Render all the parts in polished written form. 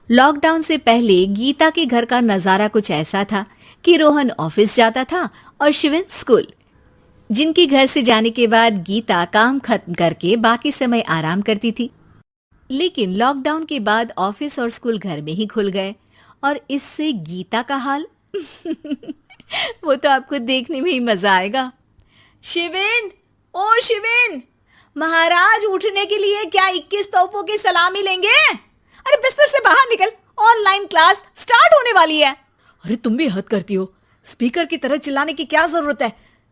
Lockdown से पहले गीता के घर का नजारा कुछ ऐसा था कि रोहन ऑफिस जाता था और शिवन स्कूल। जिनके घर से जाने के बाद गीता काम खत्म करके बाकी समय आराम करती थी। लेकिन लॉकडाउन के बाद ऑफिस और स्कूल घर में ही खुल गए और इससे गीता का हाल वो तो आपको देखने में ही मजा आएगा। शिवेन, ओ शिवेन, महाराज उठने के लिए क्या 21 तोपों की सलामी लेंगे? अरे बिस्तर से बाहर निकल, ऑनलाइन क्लास स्टार्ट होने वाली है। अरे तुम भी हद करती हो, स्पीकर की तरह चिल्लाने की क्या जरूरत है?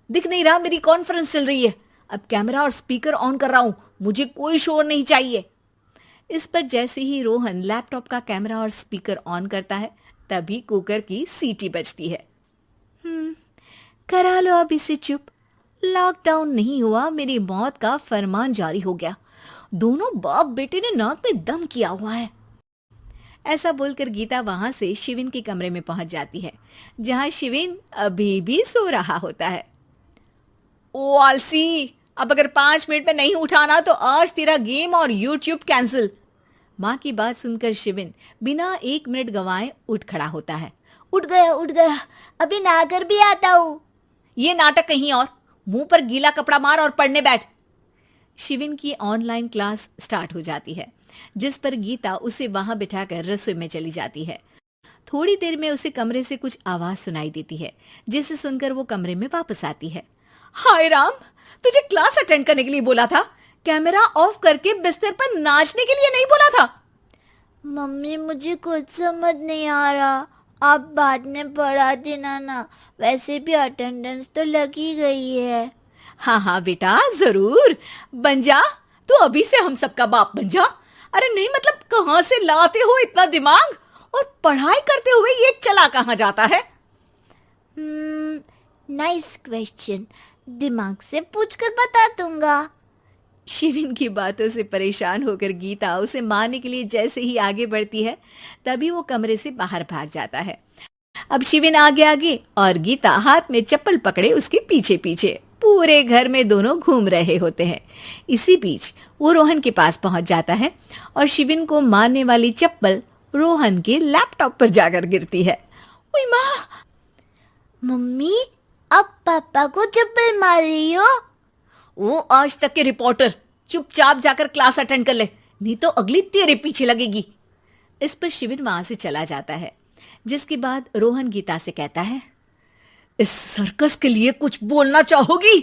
दिख नहीं रहा मेरी कॉन्फ्रेंस चल रही है। अब कैमरा और स्पीकर ऑन कर रहा हूं, मुझे कोई शोर नहीं चाहिए। इस पर जैसे ही रोहन लैपटॉप का कैमरा और स्पीकर ऑन करता है तभी कुकर की सीटी बजती है। करा लो अब इसे चुप। लॉकडाउन नहीं हुआ, मेरी मौत का फरमान जारी हो गया। दोनों बाप बेटे ने नाक में दम किया हुआ है। ऐसा बोलकर गीता वहां से शिविन के कमरे में पहुंच जाती है, जहां शिविन अभी भी सो रहा होता है। ओ आलसी, अब अगर 5 मिनट में नहीं उठाना तो आज तेरा गेम और यूट्यूब कैंसिल। माँ की बात सुनकर शिविन बिना 1 मिनट गंवाए उठ खड़ा होता है। उठ गया, अभी नहाकर भी आता हूँ। ये नाटक कहीं और, मुंह पर गीला कपड़ा मार और पढ़ने बैठ। शिविन की ऑनलाइन क्लास स्टार्ट हो जाती है, जिस पर गीता उसे वहां बिठाकर रसोई में चली जाती है। थोड़ी देर में उसे कमरे से कुछ आवाज सुनाई देती है, जिसे सुनकर वो कमरे में वापस आती है। हाय राम, तुझे क्लास अटेंड करने के लिए बोला था, कैमरा ऑफ करके बिस्तर पर नाचने के लिए नहीं बोला था। मम्मी मुझे कुछ समझ नहीं आ रहा, आप बाद में पढ़ा देना ना, वैसे भी अटेंडेंस तो लगी गई है। हाँ हाँ बेटा, जरूर बन जा, तू अभी से हम सबका बाप बन जा। अरे नहीं मतलब कहाँ से लाते हो इतना दिमाग, और पढ़ाई करते हुए ये चला कहाँ जाता है? नाइस क्वेश्चन, दिमाग से पूछकर बता दूंगा। शिविन की बातों से परेशान होकर गीता उसे मारने के लिए जैसे ही आगे बढ़ती है तभी वो कमरे से बाहर भाग जाता है। अब शिविन आगे आगे और गीता हाथ में चप्पल पकड़े उसके पीछे पीछे पूरे घर में दोनों घूम रहे होते हैं। इसी बीच वो रोहन के पास पहुंच जाता है और शिविन को मारने वाली चप्पल रोहन के लैपटॉप पर जाकर गिरती है। ओए माँ! मम्मी, अब पापा को चप्पल मार रही हो? वो आज तक के रिपोर्टर, चुपचाप जाकर क्लास अटेंड कर ले, नहीं तो अगली तेरे पीछे लगेगी। इस पर शिविन वहां से चला जाता है, जिसके बाद रोहन गीता से कहता है, इस सर्कस के लिए कुछ बोलना चाहोगी?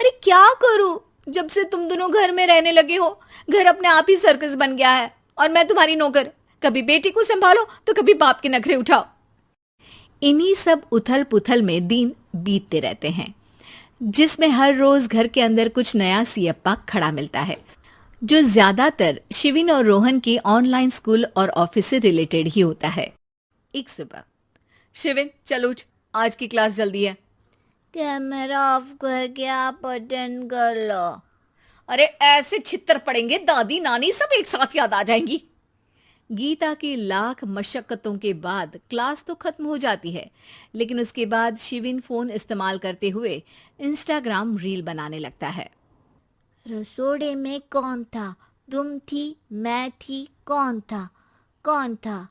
अरे क्या करूं, जब से तुम दोनों घर में रहने लगे हो, घर अपने आप ही सर्कस बन गया है और मैं तुम्हारी नौकर। कभी बेटी को संभालो तो कभी बाप के नखरे उठाओ। इन्हीं सब उथल पुथल में दिन बीतते रहते हैं, जिसमें हर रोज घर के अंदर कुछ नया सियप्पा खड़ा मिलता है, जो ज्यादातर शिविन और रोहन के ऑनलाइन स्कूल और ऑफिस से रिलेटेड ही होता है। एक सुबह, शिविन चल उठ, आज की क्लास जल्दी है। कैमरा ऑफ करके आप अटेंड कर लो। अरे ऐसे छित्तर पड़ेंगे, दादी नानी सब एक साथ याद आ जाएंगी। गीता की लाख मशक्कतों के बाद क्लास तो खत्म हो जाती है, लेकिन उसके बाद शिविन फोन इस्तेमाल करते हुए इंस्टाग्राम रील बनाने लगता है। रसोड़े में कौन था? तुम थी, मैं थी, कौन था? कौन था?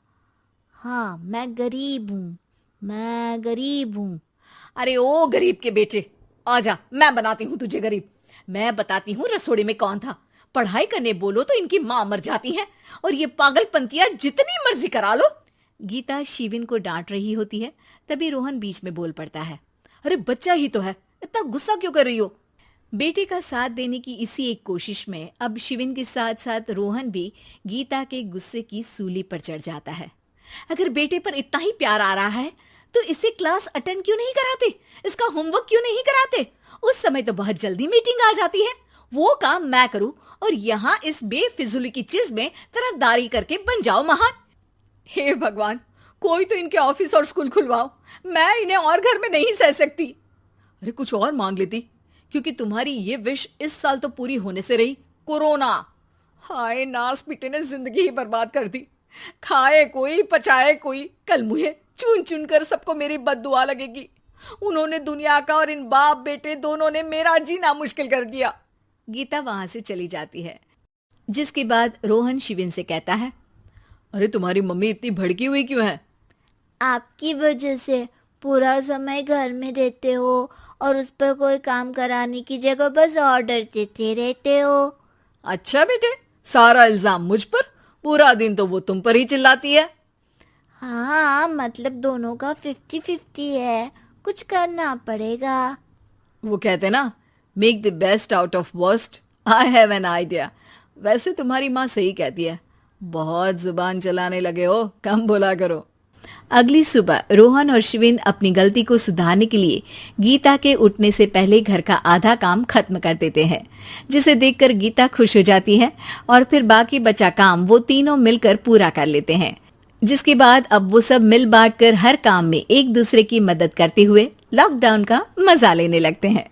हाँ, मैं गरीब हूँ। अरे ओ गरीब के बेटे, आजा, मैं बनाती हूँ तुझे गरीब। मैं बताती हूँ रसोड़े में कौन था। पढ़ाई करने बोलो तो इनकी माँ मर जाती है, और ये पागलपंतियां जितनी मर्जी करा लो। गीता शिविन को डांट रही होती है, तभी रोहन बीच में बोल पड़ता है। अरे बच्चा ही तो है, इतना गुस्सा क्यों कर रही हो? बेटे का साथ देने की इसी एक कोशिश में अब शिविन के साथ साथ रोहन भी गीता के गुस्से की सूली पर चढ़ जाता है। अगर बेटे पर इतना ही प्यार आ रहा है तो इसे क्लास अटेंड क्यों नहीं कराते, इसका होमवर्क क्यों नहीं कराते? उस समय तो बहुत जल्दी मीटिंग आ जाती है, वो काम मैं करूं और यहाँ इस बेफिजुली की चीज में तरफदारी करके बन जाओ महान। हे भगवान, कोई तो इनके ऑफिस और स्कूल खुलवाओ, मैं इन्हें और घर में नहीं सह सकती। अरे कुछ और मांग लेती, क्योंकि तुम्हारी ये विश इस साल तो पूरी होने से रही, कोरोना। हाय नास पीटे ने जिंदगी ही बर्बाद कर दी। खाए कोई पचाए कोई, कल मुझे चुन चुन कर सबको मेरी बद्दुआ लगेगी। उन्होंने दुनिया का और इन बाप बेटे दोनों ने मेरा जीना मुश्किल कर दिया। गीता वहां से चली जाती है, जिसके बाद रोहन शिविन से कहता है, अरे तुम्हारी मम्मी इतनी भड़की हुई क्यों है? आपकी वजह से पूरा समय घर में रहते हो और उस पर कोई काम कराने की जगह बस ऑर्डर देते रहते हो। अच्छा बेटे, सारा इल्जाम मुझ पर? पूरा दिन तो वो तुम पर ही चिल्लाती है। हाँ, मतलब दोनों का 50-50 है, कुछ करना पड़ेगा। वो कहते ना, make the best out of worst. I have an idea. वैसे तुम्हारी माँ सही कहती है, बहुत जुबान चलाने लगे हो, कम बोला करो। अगली सुबह रोहन और शिविन अपनी गलती को सुधारने के लिए गीता के उठने से पहले घर का आधा काम खत्म कर देते हैं, जिसे देखकर गीता खुश हो जाती है और फिर बाकी बचा काम वो तीनों मिलकर पूरा कर लेते हैं। जिसके बाद अब वो सब मिल बांट कर हर काम में एक दूसरे की मदद करते हुए लॉकडाउन का मजा लेने लगते हैं।